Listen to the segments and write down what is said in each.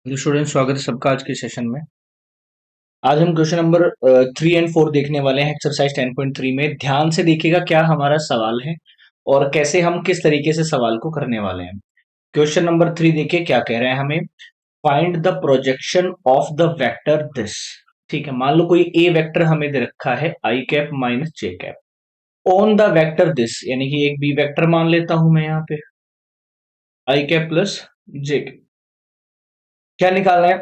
Hello student, स्वागत है सबका आज के सेशन में। आज हम क्वेश्चन नंबर 3 और 4 देखने वाले हैं एक्सरसाइज 10.3 में। ध्यान से देखिएगा क्या हमारा सवाल है और कैसे हम किस तरीके से सवाल को करने वाले हैं। क्वेश्चन नंबर 3 देखिए क्या कह रहे हैं हमें। Find the projection of the vector this. ठीक है, मान लो कोई ए वेक्टर हमें दे रखा है i cap minus j cap on the vector this, यानी कि एक बी वेक्टर मान लेता हूं मैं यहाँ पे I cap plus J cap. क्या निकालना है?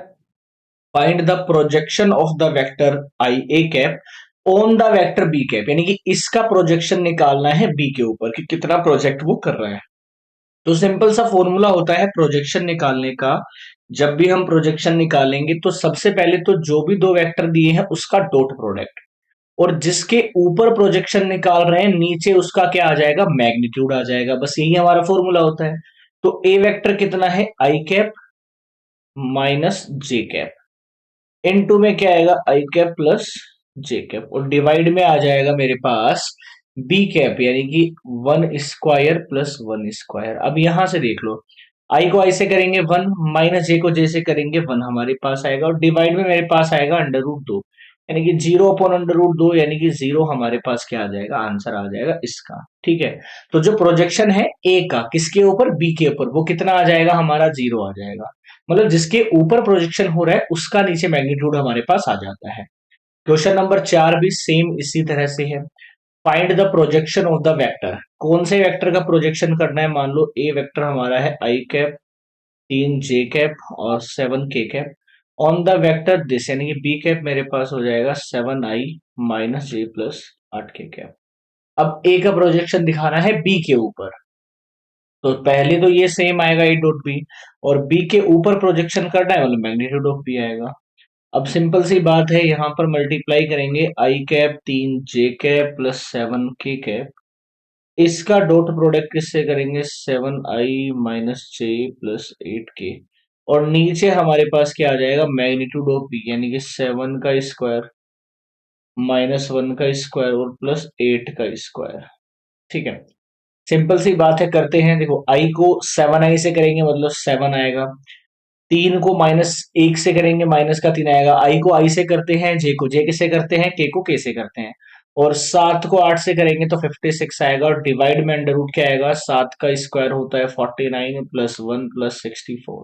Find the projection of the vector I A cap on the vector B cap, यानी कि इसका प्रोजेक्शन निकालना है बी के ऊपर कि कितना प्रोजेक्ट वो कर रहा है। तो सिंपल सा फॉर्मूला होता है प्रोजेक्शन निकालने का। जब भी हम प्रोजेक्शन निकालेंगे तो सबसे पहले तो जो भी दो वेक्टर दिए हैं उसका डॉट प्रोडक्ट, और जिसके ऊपर प्रोजेक्शन निकाल रहे हैं नीचे उसका क्या आ जाएगा, मैग्नीट्यूड आ जाएगा। बस यही हमारा फॉर्मूला होता है। तो ए वेक्टर कितना है, i cap minus j cap, into में क्या आएगा, आई कैप प्लस जे कैप, और डिवाइड में आ जाएगा मेरे पास बी कैप, यानी कि 1 स्क्वायर प्लस 1 स्क्वायर। अब यहां से देख लो, आई को आई से करेंगे 1, माइनस जे को जे से करेंगे 1 हमारे पास आएगा, और डिवाइड में मेरे पास आएगा अंडर रूट 2, यानी कि 0 अपॉन अंडर रूट 2, यानी कि 0 हमारे पास क्या आ जाएगा, आंसर आ जाएगा इसका। ठीक है, तो जो प्रोजेक्शन है ए का किसके ऊपर, बी के ऊपर, वो कितना आ जाएगा हमारा, 0 आ जाएगा। मतलब जिसके ऊपर प्रोजेक्शन हो रहा है उसका नीचे मैग्नीट्यूड हमारे पास आ जाता है। क्वेश्चन नंबर 4 भी सेम इसी तरह से है। Find the projection of the vector. कौन से वेक्टर का प्रोजेक्शन करना है? मान लो ए वेक्टर हमारा है आई कैप 3 जे कैप और 7 के cap on the vector this, यानी कि बी कैप मेरे पास हो जाएगा 7 आई माइनस जे प्लस 8 के कैप। अब ए का प्रोजेक्शन दिखाना है बी के ऊपर, तो पहले तो ये सेम आएगा ए डॉट बी, और बी के ऊपर प्रोजेक्शन करना है मतलब मैग्नीट्यूड ऑफ बी आएगा। अब सिंपल सी बात है, यहाँ पर मल्टीप्लाई करेंगे आई कैप 3 जे कैप प्लस 7 के कैप, इसका डॉट प्रोडक्ट किससे करेंगे, 7 आई माइनस जे प्लस 8 के, और नीचे हमारे पास क्या आ जाएगा, मैग्नीट्यूड ऑफ बी, यानी कि 7 का स्क्वायर माइनस 1 का स्क्वायर और प्लस 8 का स्क्वायर। ठीक है, सिंपल सी बात है, करते हैं। देखो आई को 7 आई से करेंगे मतलब 7 आएगा, 3 को -1 से करेंगे माइनस का 3 आएगा, आई को आई से करते हैं, जे को जे से करते हैं, के से करते हैं, और 7 को 8 से करेंगे तो 56 आएगा, और डिवाइड में अंडर रूट क्या आएगा, 7 का स्क्वायर होता है 49 प्लस 1 प्लस 64।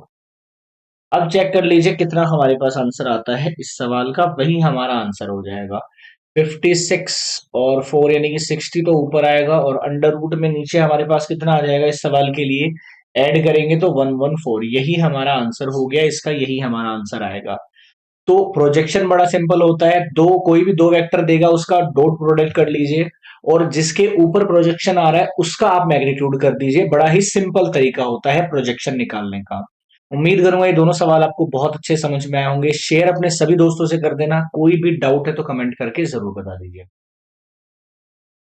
अब चेक कर लीजिए कितना हमारे पास आंसर आता है इस सवाल का, वही हमारा आंसर हो जाएगा 56 और 4, यानी कि 60 तो ऊपर आएगा, और अंडर रूट में नीचे हमारे पास कितना आ जाएगा इस सवाल के लिए, ऐड करेंगे तो 114। यही हमारा आंसर हो गया इसका, यही हमारा आंसर आएगा। तो प्रोजेक्शन बड़ा सिंपल होता है, दो कोई भी दो वेक्टर देगा उसका डॉट प्रोडक्ट कर लीजिए, और जिसके ऊपर प्रोजेक्शन आ रहा है उसका आप मैग्नीट्यूड कर दीजिए। बड़ा ही सिंपल तरीका होता है प्रोजेक्शन निकालने का। उम्मीद करूंगा ये दोनों सवाल आपको बहुत अच्छे समझ में आए होंगे। शेयर अपने सभी दोस्तों से कर देना, कोई भी डाउट है तो कमेंट करके जरूर बता दीजिए।